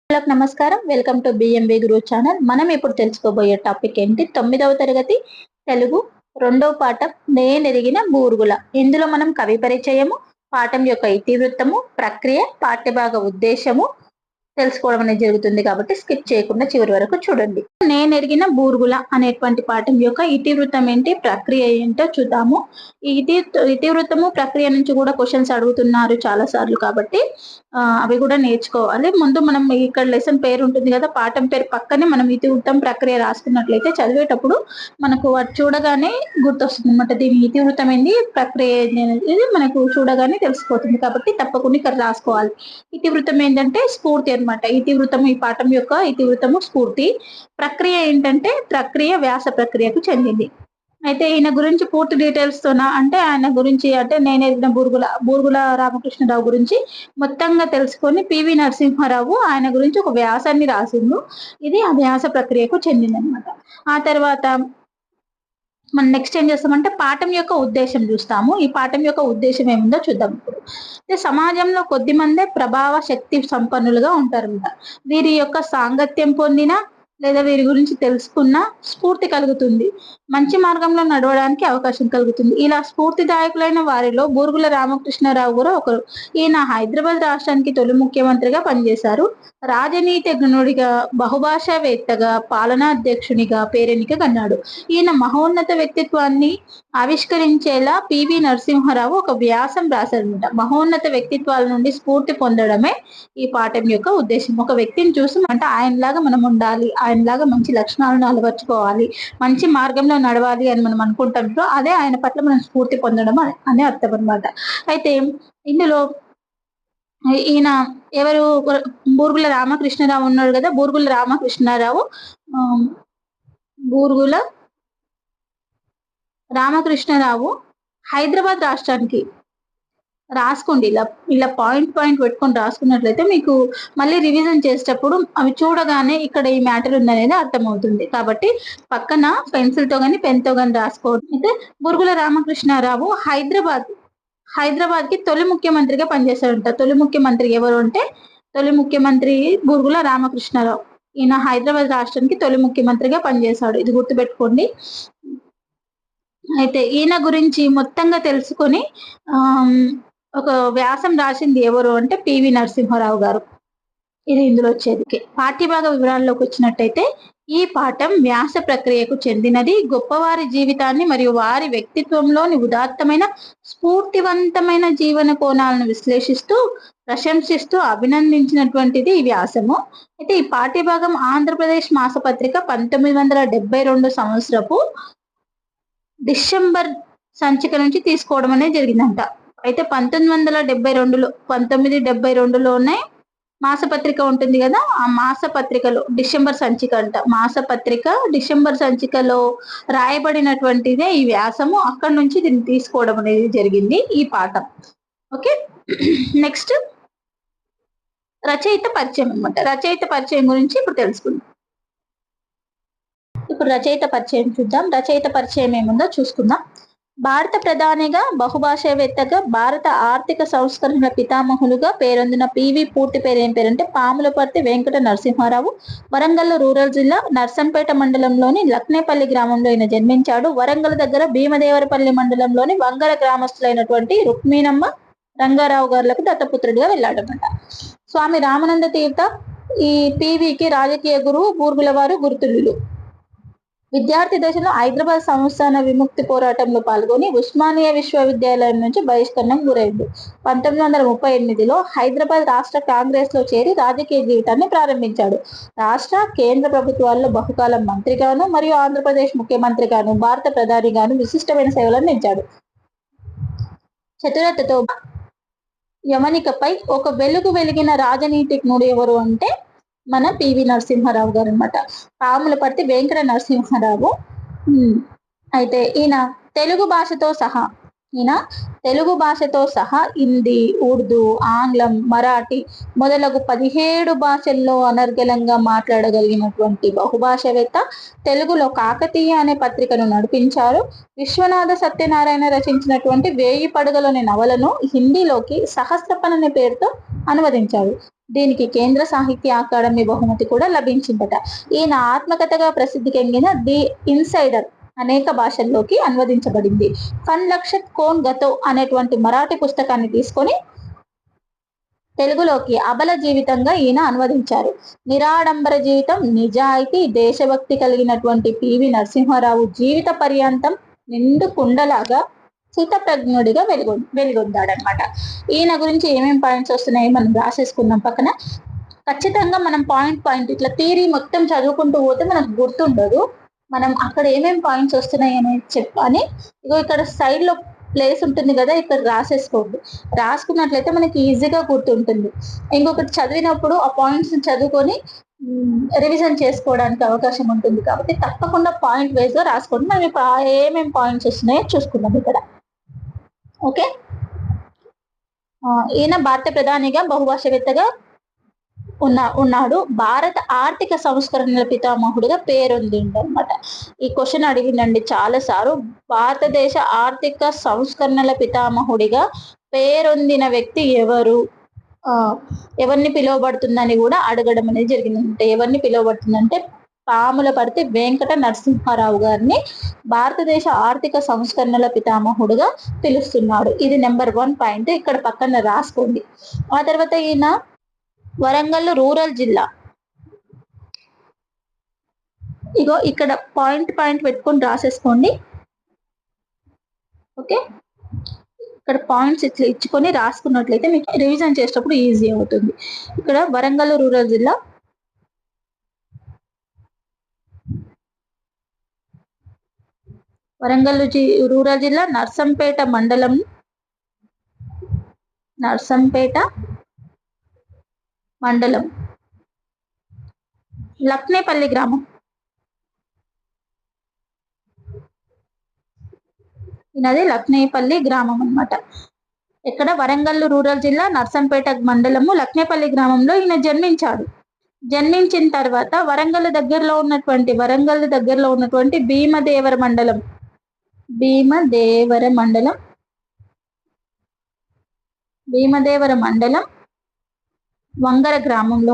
హలోకి నమస్కారం. Welcome to BMV Guru channel. మనం ఇప్పుడు తెలుసుకోబోయే టాపిక్ ఏంటి, 9వ తరగతి తెలుగు రెండో పాఠం నేనెరిగిన బూరుగుల. ఇందులో మనం కవి పరిచయము, పాఠం యొక్క ఇతివృత్తము, ప్రక్రియ, పాఠ్యభాగ ఉద్దేశము తెలుసుకోవడం అనేది జరుగుతుంది. కాబట్టి స్కిప్ చేయకుండా చివరి వరకు చూడండి. నేను ఎరిగిన బూరుగుల అనేటువంటి పాఠం యొక్క ఇతివృత్తం ఏంటి, ప్రక్రియ ఏంటో చూద్దాము. ఈ ఇతివృత్తము ప్రక్రియ నుంచి కూడా క్వశ్చన్స్ అడుగుతున్నారు చాలా సార్లు, కాబట్టి అవి కూడా నేర్చుకోవాలి. ముందు మనం ఇక్కడ లెసన్ పేరు ఉంటుంది కదా, పాఠం పేరు పక్కనే మనం ఇతివృత్తం ప్రక్రియ రాసుకున్నట్లయితే చదివేటప్పుడు మనకు అది చూడగానే గుర్తొస్తుంది అనమాట. దీని ఇతివృత్తం ఏంటి, ప్రక్రియ అనేది మనకు చూడగానే తెలిసిపోతుంది. కాబట్టి తప్పకుండా ఇక్కడ రాసుకోవాలి. ఇతివృత్తం ఏంటంటే స్ఫూర్తి అనమాట. ఇతివృత్తం, ఈ పాఠం యొక్క ఇతివృత్తము స్ఫూర్తి. ప్రక్రియ ఏంటంటే ప్రక్రియ వ్యాస ప్రక్రియకు చెందింది. అయితే ఈయన గురించి పూర్తి డీటెయిల్స్ తోన అంటే ఆయన గురించి అంటే నేను ఎరిగిన బూరుగుల రామకృష్ణరావు గురించి మొత్తంగా తెలుసుకొని పివి నరసింహారావు ఆయన గురించి ఒక వ్యాసాన్ని రాసిండు. ఇది ఆ వ్యాస ప్రక్రియకు చెందిందనమాట. ఆ తర్వాత మనం నెక్స్ట్ ఏం చేస్తామంటే పాఠం యొక్క ఉద్దేశం చూస్తాము. ఈ పాఠం యొక్క ఉద్దేశం ఏముందో చూద్దాం ఇప్పుడు. సమాజంలో కొద్ది మందే ప్రభావ శక్తి సంపన్నులుగా ఉంటారన్నమాట. వీరి యొక్క సాంగత్యం పొందిన లేదా వీరి గురించి తెలుసుకున్న స్ఫూర్తి కలుగుతుంది, మంచి మార్గంలో నడవడానికి అవకాశం కలుగుతుంది. ఇలా స్ఫూర్తిదాయకులైన వారిలో బూరుగుల రామకృష్ణారావు కూడా ఒకరు. ఈయన హైదరాబాద్ రాష్ట్రానికి తొలి ముఖ్యమంత్రిగా పనిచేశారు. రాజనీతిజ్ఞుడిగా, బహుభాషావేత్తగా, పాలనాధ్యక్షునిగా పేరెన్నిక కన్నాడు. ఈయన మహోన్నత వ్యక్తిత్వాన్ని ఆవిష్కరించేలా పివి నరసింహారావు ఒక వ్యాసం రాశారనమాట. మహోన్నత వ్యక్తిత్వాల నుండి స్ఫూర్తి పొందడమే ఈ పాఠం యొక్క ఉద్దేశం. ఒక వ్యక్తిని చూసి అంటే ఆయనలాగా మనం ఉండాలి, ఆయనలాగా మంచి లక్షణాలను అలవర్చుకోవాలి, మంచి మార్గంలో నడవాలి అని మనం అనుకుంటాం. అదే ఆయన పట్ల మనం స్ఫూర్తి పొందడం అనే అర్థం అనమాట. అయితే ఇందులో ఈయన ఎవరు, బూరుగుల రామకృష్ణారావు ఉన్నాడు కదా, బూరుగుల రామకృష్ణారావు హైదరాబాద్ రాష్ట్రానికి రాసుకోండి. ఇలా పాయింట్ పెట్టుకొని రాసుకున్నట్లయితే మీకు మళ్ళీ రివిజన్ చేసేటప్పుడు అవి చూడగానే ఇక్కడ ఈ మ్యాటర్ ఉందనేది అర్థమవుతుంది. కాబట్టి పక్కన పెన్సిల్ తో గాని పెన్ తో గాని రాసుకోవడం. అయితే బూరుగుల రామకృష్ణారావు హైదరాబాద్ కి తొలి ముఖ్యమంత్రిగా పనిచేశాడంట. తొలి ముఖ్యమంత్రి ఎవరు అంటే తొలి ముఖ్యమంత్రి బూరుగుల రామకృష్ణారావు. ఈయన హైదరాబాద్ రాష్ట్రానికి తొలి ముఖ్యమంత్రిగా పనిచేశాడు. ఇది గుర్తుపెట్టుకోండి. అయితే ఈయన గురించి మొత్తంగా తెలుసుకొని ఒక వ్యాసం రాసింది ఎవరు అంటే పివి నరసింహారావు గారు. ఇది ఇందులో వచ్చేది. పాఠ్యభాగ వివరాల్లోకి వచ్చినట్టయితే ఈ పాఠం వ్యాస ప్రక్రియకు చెందినది. గొప్పవారి జీవితాన్ని మరియు వారి వ్యక్తిత్వంలోని ఉదాత్తమైన స్ఫూర్తివంతమైన జీవన కోణాలను విశ్లేషిస్తూ, ప్రశంసిస్తూ అభినందించినటువంటిది ఈ వ్యాసము. అయితే ఈ పాఠ్యభాగం ఆంధ్రప్రదేశ్ మాసపత్రిక 1972 సంవత్సరపు డిసెంబర్ సంచిక నుంచి తీసుకోవడం అనేది జరిగిందంట. అయితే 1972లోనే మాసపత్రిక ఉంటుంది కదా, ఆ మాసపత్రికలో డిసెంబర్ సంచిక అంట. మాసపత్రిక డిసెంబర్ సంచికలో రాయబడినటువంటిదే ఈ వ్యాసము. అక్కడి నుంచి దీన్ని తీసుకోవడం అనేది జరిగింది ఈ పాఠం. ఓకే, నెక్స్ట్ రచయిత పరిచయం అనమాట. రచయిత పరిచయం గురించి ఇప్పుడు తెలుసుకుందాం. ఇప్పుడు రచయిత పరిచయం చూద్దాం. రచయిత పరిచయం ఏముందో చూసుకుందాం. భారత ప్రధానిగా, బహుభాషావేత్తగా, భారత ఆర్థిక సంస్కరణల పితామహులుగా పేరొందిన పివి పూర్తి పేరు ఏం పేరంటే పాములపర్తి వెంకట నరసింహారావు. వరంగల్ రూరల్ జిల్లా నర్సంపేట మండలంలోని లక్నేపల్లి గ్రామంలో ఈయన జన్మించాడు. వరంగల్ దగ్గర భీమదేవరపల్లి మండలంలోని వంగర గ్రామస్తులైనటువంటి రుక్మిణమ్మ రంగారావు గారులకు దత్తపుత్రుడిగా వెళ్ళాడనమాట. స్వామి రామానంద తీర్థ ఈ పివికి రాజకీయ గురువు, బూరుగుల వారు గురుతుల్యులు. విద్యార్థి దశలో హైదరాబాద్ సంస్థాన విముక్తి పోరాటంలో పాల్గొని ఉస్మానియా విశ్వవిద్యాలయం నుంచి బహిష్కరణకు గురైంది. 1938లో హైదరాబాద్ రాష్ట్ర కాంగ్రెస్ లో చేరి రాజకీయ జీవితాన్ని ప్రారంభించాడు. రాష్ట్ర, కేంద్ర ప్రభుత్వాల్లో బహుకాలం మంత్రిగాను మరియు ఆంధ్రప్రదేశ్ ముఖ్యమంత్రిగాను, భారత ప్రధానిగాను విశిష్టమైన సేవలు అందించాడు. చతురతతో యమనికపై ఒక వెలుగు వెలిగిన రాజనీతిజ్ఞుడు ఎవరు అంటే మన పివి నరసింహారావు గారు అనమాట. పాములపర్తి వెంకట నరసింహారావు. అయితే ఈయన తెలుగు భాషతో సహా హిందీ, ఉర్దూ, ఆంగ్లం, మరాఠీ మొదలగు 17 భాషల్లో అనర్గళంగా మాట్లాడగలిగినటువంటి బహుభాషావేత్త. తెలుగులో కాకతీయ అనే పత్రికను నడిపించారు. విశ్వనాథ సత్యనారాయణ రచించినటువంటి 1000 పడగలోని నవలను హిందీలోకి సహస్రపన్ అనే పేరుతో అనువదించారు. దీనికి కేంద్ర సాహిత్య అకాడమీ బహుమతి కూడా లభించిందట. ఈయన ఆత్మకథగా ప్రసిద్ధి చెందిన ది ఇన్సైడర్ అనేక భాషల్లోకి అనువదించబడింది. ఫన్ లక్షత్ కోన్ గతో అనేటువంటి మరాఠీ పుస్తకాన్ని తీసుకొని తెలుగులోకి అబల జీవితంగా ఈయన అనువదించారు. నిరాడంబర జీవితం, నిజాయితీ, దేశభక్తి కలిగినటువంటి పివి నరసింహారావు జీవిత పర్యంతం నిండు కుండలాగా స్థితప్రజ్ఞుడిగా వెలుగొందాడనమాట. ఈయన గురించి ఏమేమి పాయింట్స్ వస్తున్నాయి మనం రాసేసుకుందాం పక్కన. ఖచ్చితంగా మనం పాయింట్ ఇట్లా థియరీ మొత్తం చదువుకుంటూ పోతే మనకు గుర్తుండదు. మనం అక్కడ ఏమేమి పాయింట్స్ వస్తున్నాయి అనేది చెప్పని ఇగో ఇక్కడ సైడ్ లో ప్లేస్ ఉంటుంది కదా, ఇక్కడ రాసేసుకోండి. రాసుకున్నట్లయితే మనకి ఈజీగా గుర్తుంటుంది. ఇంకొకటి చదివినప్పుడు ఆ పాయింట్స్ చదువుకొని రివిజన్ చేసుకోవడానికి అవకాశం ఉంటుంది. కాబట్టి తప్పకుండా పాయింట్ వైజ్ గా రాసుకోండి. మనం ఇప్పుడు ఏమేమి పాయింట్స్ వస్తున్నాయో చూసుకుందాం ఇక్కడ. ఓకే, ఈయన భారత ప్రధానిగా బహుభాషవేత్తగా ఉన్నాడు. భారత ఆర్థిక సంస్కరణల పితామహుడిగా పేరొందిండు అనమాట. ఈ క్వశ్చన్ అడిగిందండి చాలా సార్లు. భారతదేశ ఆర్థిక సంస్కరణల పితామహుడిగా పేరొందిన వ్యక్తి ఎవరు, ఎవరిని పిలువబడుతుందని కూడా అడగడం అనేది జరిగిందంటే ఎవరిని పిలువబడుతుందంటే పాములపర్తి వెంకట నరసింహారావు గారిని భారతదేశ ఆర్థిక సంస్కరణల పితామహుడుగా పిలుస్తున్నాడు. ఇది నెంబర్ 1 పాయింట్, ఇక్కడ పక్కన రాసుకోండి. ఆ తర్వాత ఈయన వరంగల్ రూరల్ జిల్లా, ఇగో ఇక్కడ పాయింట్ పెట్టుకొని రాసేసుకోండి. ఓకే, ఇక్కడ పాయింట్స్ ఇట్లా ఇచ్చుకొని రాసుకున్నట్లయితే మీకు రివిజన్ చేసేటప్పుడు ఈజీ అవుతుంది. ఇక్కడ వరంగల్ రూరల్ జిల్లా, వరంగల్ రూరల్ జిల్లా నర్సంపేట మండలం, లక్నేపల్లి గ్రామం. ఈయనది లక్నేపల్లి గ్రామం అన్నమాట. ఇక్కడ వరంగల్ రూరల్ జిల్లా నర్సంపేట మండలము లక్నేపల్లి గ్రామంలో ఈయన జన్మించాడు. జన్మించిన తర్వాత వరంగల్ దగ్గరలో ఉన్నటువంటి భీమదేవర మండలం వంగర గ్రామంలో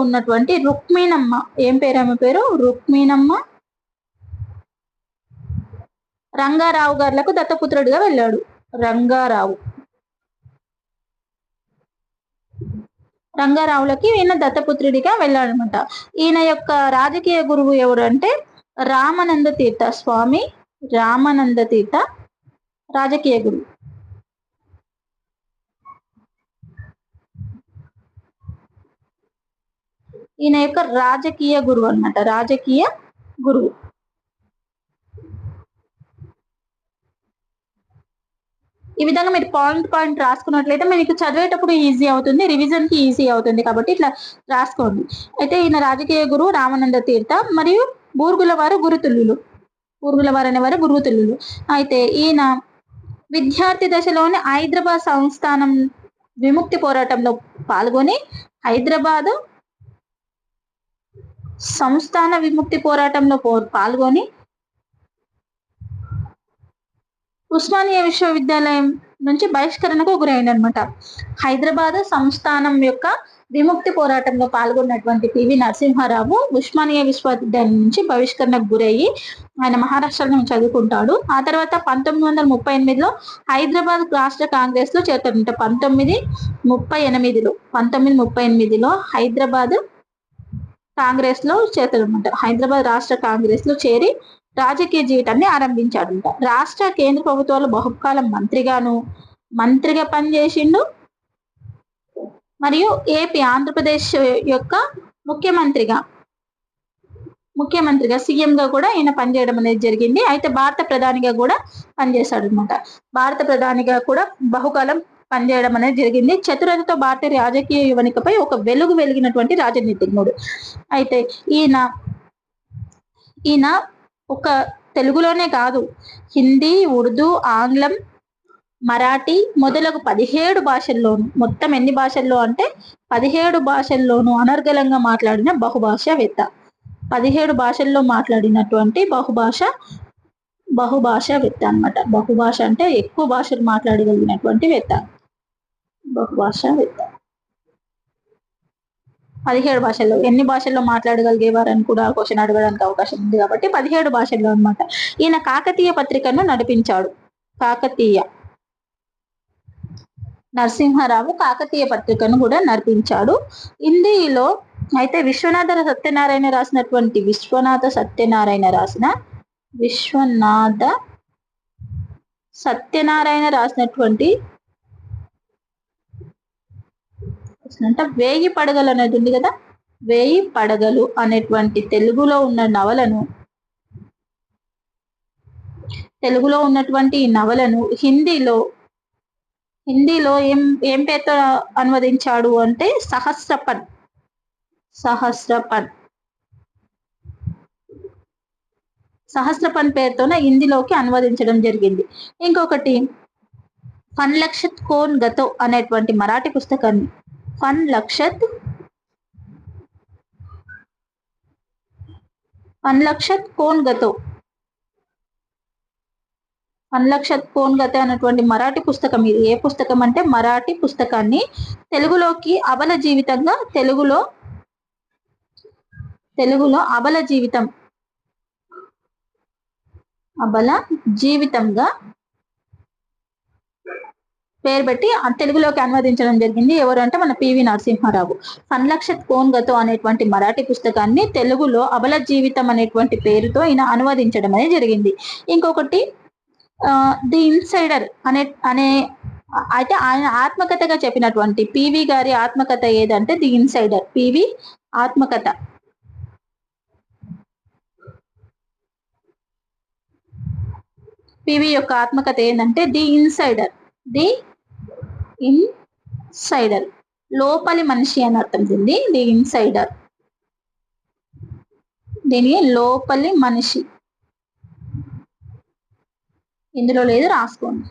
ఉన్నటువంటి రుక్మిణమ్మ, ఏం పేరు ఆమె పేరు? రుక్మిణమ్మ రంగారావు గారులకు దత్తపుత్రుడిగా వెళ్ళాడు. రంగారావులకి ఈయన దత్తపుత్రుడిగా వెళ్ళాడనమాట. ఈయన యొక్క రాజకీయ గురువు ఎవరు అంటే రామానంద తీర్థ స్వామి, రాజకీయ గురువు. ఈయన యొక్క రాజకీయ గురువు అన్నమాట, రాజకీయ గురువు. ఈ విధంగా మీరు పాయింట్ రాసుకున్నట్లయితే మీకు చదివేటప్పుడు ఈజీ అవుతుంది, రివిజన్ కి ఈజీ అవుతుంది. కాబట్టి ఇట్లా రాసుకోండి. అయితే ఈయన రాజకీయ గురువు రామానంద తీర్థ మరియు బూర్గుల వారు అనేవారు గురుతుల్యులు. అయితే ఈయన విద్యార్థి దశలోనే హైదరాబాద్ సంస్థానం విముక్తి పోరాటంలో పాల్గొని హైదరాబాద్ సంస్థాన విముక్తి పోరాటంలో పాల్గొని ఉస్మానియా విశ్వవిద్యాలయం నుంచి బహిష్కరణకు గురైందనమాట. హైదరాబాద్ సంస్థానం యొక్క విముక్తి పోరాటంలో పాల్గొన్నటువంటి పివి నరసింహారావు ఉస్మానియా విశ్వవిద్యాలయం నుంచి బహిష్కరణకు గురయ్యి ఆయన మహారాష్ట్రలో చదువుకుంటాడు. ఆ తర్వాత 1938లో హైదరాబాద్ రాష్ట్ర కాంగ్రెస్ లో చేరుతాడంట. 1938లో హైదరాబాద్ కాంగ్రెస్ లో చేరుతాడనమాట. హైదరాబాద్ రాష్ట్ర కాంగ్రెస్ లో చేరి రాజకీయ జీవితాన్ని ఆరంభించాడంట. రాష్ట్ర కేంద్ర ప్రభుత్వాలు బహుకాలం మంత్రిగా పనిచేసిండు. మరియు ఏపీ ఆంధ్రప్రదేశ్ యొక్క ముఖ్యమంత్రిగా సీఎం గా కూడా ఈయన పనిచేయడం అనేది జరిగింది. అయితే భారత ప్రధానిగా కూడా పనిచేశాడు అనమాట. భారత ప్రధానిగా కూడా బహుకాలం పనిచేయడం అనేది జరిగింది. చతురతతో భారతీయ రాజకీయ యువనికపై ఒక వెలిగినటువంటి రాజనీతిజ్ఞుడు. అయితే ఈయన ఒక తెలుగులోనే కాదు, హిందీ, ఉర్దూ, ఆంగ్లం, మరాఠీ మొదలగు 17 భాషల్లోను, మొత్తం ఎన్ని భాషల్లో అంటే 17 భాషల్లోనూ అనర్గళంగా మాట్లాడిన బహుభాషావేత్త. 17 భాషల్లో మాట్లాడినటువంటి బహుభాషావేత్త అన్నమాట. బహుభాష అంటే ఎక్కువ భాషలు మాట్లాడగలిగినటువంటి వేత్త. బహుభాషావేత్త. 17 భాషల్లో ఎన్ని భాషల్లో మాట్లాడగలిగేవారని కూడా క్వెషన్ అడగడానికి అవకాశం ఉంది కాబట్టి 17 భాషల్లో అన్నమాట. ఈయన కాకతీయ పత్రికను నడిపించాడు. కాకతీయ నరసింహారావు కాకతీయ పత్రికను కూడా నడిపించాడు. హిందీలో అయితే విశ్వనాథ సత్యనారాయణ రాసినటువంటి విశ్వనాథ సత్యనారాయణ రాసినటువంటి వేయి పడగలు అనేది ఉంది కదా, వేయి పడగలు అనేటువంటి తెలుగులో ఉన్నటువంటి నవలను హిందీలో ఏం పేరుతో అనువదించాడు అంటే సహస్రపన్ పేరుతోనే హిందీలోకి అనువదించడం జరిగింది. ఇంకొకటి ఫన్ లక్షత్ కోన్ గతో అనేటువంటి మరాఠీ పుస్తకాన్ని ఫన్ లక్షత్ కోన్ గతో అనేటువంటి మరాఠీ పుస్తకం. ఇది ఏ పుస్తకం అంటే మరాఠీ పుస్తకాన్ని తెలుగులోకి అబల జీవితంగా పేరు పెట్టి తెలుగులోకి అనువదించడం జరిగింది. ఎవరు అంటే మన పివి నరసింహారావు. ఫన్లక్షత్ కోన్ గతో అనేటువంటి మరాఠీ పుస్తకాన్ని తెలుగులో అబల జీవితం అనేటువంటి పేరుతో ఈయన అనువదించడం అనేది జరిగింది. ఇంకొకటి ది ఇన్సైడర్ అనే అయితే ఆయన ఆత్మకథగా చెప్పినటువంటి పివి గారి ఆత్మకథ ఏదంటే ది ఇన్సైడర్. పివి ఆత్మకథ. పివి యొక్క ఆత్మకథ ఏంటంటే ది ఇన్సైడర్. లోపలి మనిషి అని అర్థం ఉంది. ది ఇన్సైడర్ దీని లోపలి మనిషి, ఇందులో లేదు రాసుకోండి,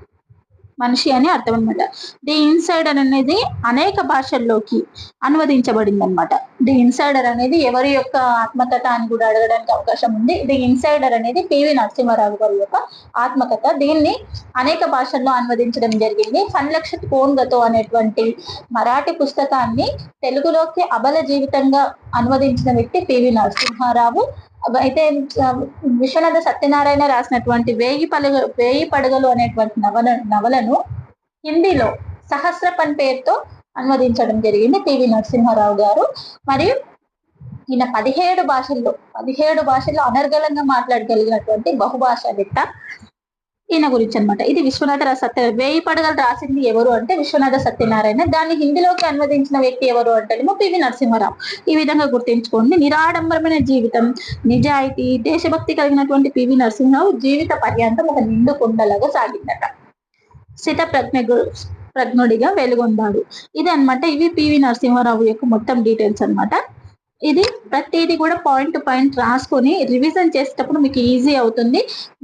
మనిషి అని అర్థం అనమాట. ది ఇన్సైడర్ అనేది అనేక భాషల్లోకి అనువదించబడింది అనమాట. ది ఇన్సైడర్ అనేది ఎవరి యొక్క ఆత్మకథ అని కూడా అడగడానికి అవకాశం ఉంది. ది ఇన్సైడర్ అనేది పివి నరసింహారావు గారి యొక్క ఆత్మకథ. దీన్ని అనేక భాషల్లో అనువదించడం జరిగింది. ఫన్లక్షత్ కోన్ గతో అనేటువంటి మరాఠీ పుస్తకాన్ని తెలుగులోకి అబల జీవితంగా అనువదించిన వ్యక్తి పివి నరసింహారావు. అయితే విశ్వనాథ సత్యనారాయణ రాసినటువంటి వేయి పడగలు అనేటువంటి నవలను హిందీలో సహస్రపన్ పేరుతో అనువదించడం జరిగింది పివి నరసింహారావు గారు. మరియు ఈయన 17 భాషల్లో అనర్గళంగా మాట్లాడగలిగినటువంటి బహుభాషావేత్త ఈయన గురించి అనమాట. ఇది విశ్వనాథ వేయి పడగలు రాసింది ఎవరు అంటే విశ్వనాథ సత్యనారాయణ. దాన్ని హిందీలోకి అనువదించిన వ్యక్తి ఎవరు అంటే పివి నరసింహారావు. ఈ విధంగా గుర్తించుకోండి. నిరాడంబరమైన జీవితం, నిజాయితీ, దేశభక్తి కలిగినటువంటి పివి నరసింహారావు జీవిత పర్యంతం ఒక నిండు కుండలాగా సాగిందట. స్థిత ప్రజ్ఞుడిగా వెలుగొందాడు. ఇది అనమాట. ఇవి పివి నరసింహారావు యొక్క మొత్తం డీటెయిల్స్ అనమాట. ఇది ప్రతిదీ కూడా పాయింట్ టు పాయింట్ రాసుకొని రివిజన్ చేసేటప్పుడు మీకు ఈజీ అవుతుంది.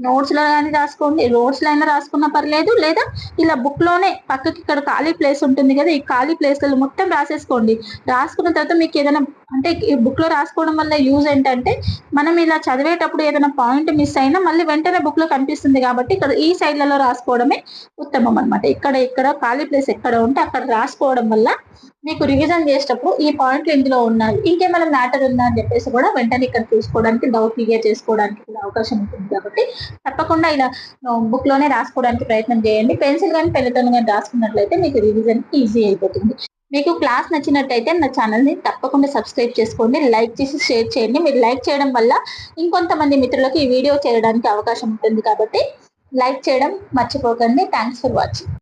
నోట్స్ లో కానీ రాసుకోండి, నోట్స్ లో అయినా రాసుకున్నా పర్లేదు, లేదా ఇలా బుక్ లోనే పక్కకి ఇక్కడ ఖాళీ ప్లేస్ ఉంటుంది కదా, ఈ ఖాళీ ప్లేస్లలో మొత్తం రాసేసుకోండి. రాసుకున్న తర్వాత మీకు ఏదైనా అంటే ఈ బుక్ లో రాసుకోవడం వల్ల యూజ్ ఏంటంటే మనం ఇలా చదివేటప్పుడు ఏదైనా పాయింట్ మిస్ అయినా మళ్ళీ వెంటనే బుక్ లో కనిపిస్తుంది కాబట్టి ఇక్కడ ఈ సైడ్లలో రాసుకోవడమే ఉత్తమం అనమాట. ఇక్కడ ఖాళీ ప్లేస్ ఎక్కడ ఉంటే అక్కడ రాసుకోవడం వల్ల మీకు రివిజన్ చేసేటప్పుడు ఈ పాయింట్లు ఇందులో ఉన్నాయి, ఇంకేమైనా మ్యాటర్ ఉందా అని చెప్పేసి కూడా వెంటనే ఇక్కడ చూసుకోవడానికి, డౌట్ క్లియర్ చేసుకోవడానికి కూడా అవకాశం ఉంటుంది. కాబట్టి తప్పకుండా ఇలా బుక్ లోనే రాసుకోవడానికి ప్రయత్నం చేయండి. పెన్సిల్ కానీ పెన్నుతో కానీ రాసుకున్నట్లయితే మీకు రివిజన్ ఈజీ అయిపోతుంది. మీకు క్లాస్ నచ్చినట్టయితే నా ఛానల్ ని తప్పకుండా సబ్స్క్రైబ్ చేసుకోండి, లైక్ చేసి షేర్ చేయండి. మీరు లైక్ చేయడం వల్ల ఇంకొంతమంది మిత్రులకు ఈ వీడియో చేయడానికి అవకాశం ఉంటుంది కాబట్టి లైక్ చేయడం మర్చిపోకండి. Thanks for watching.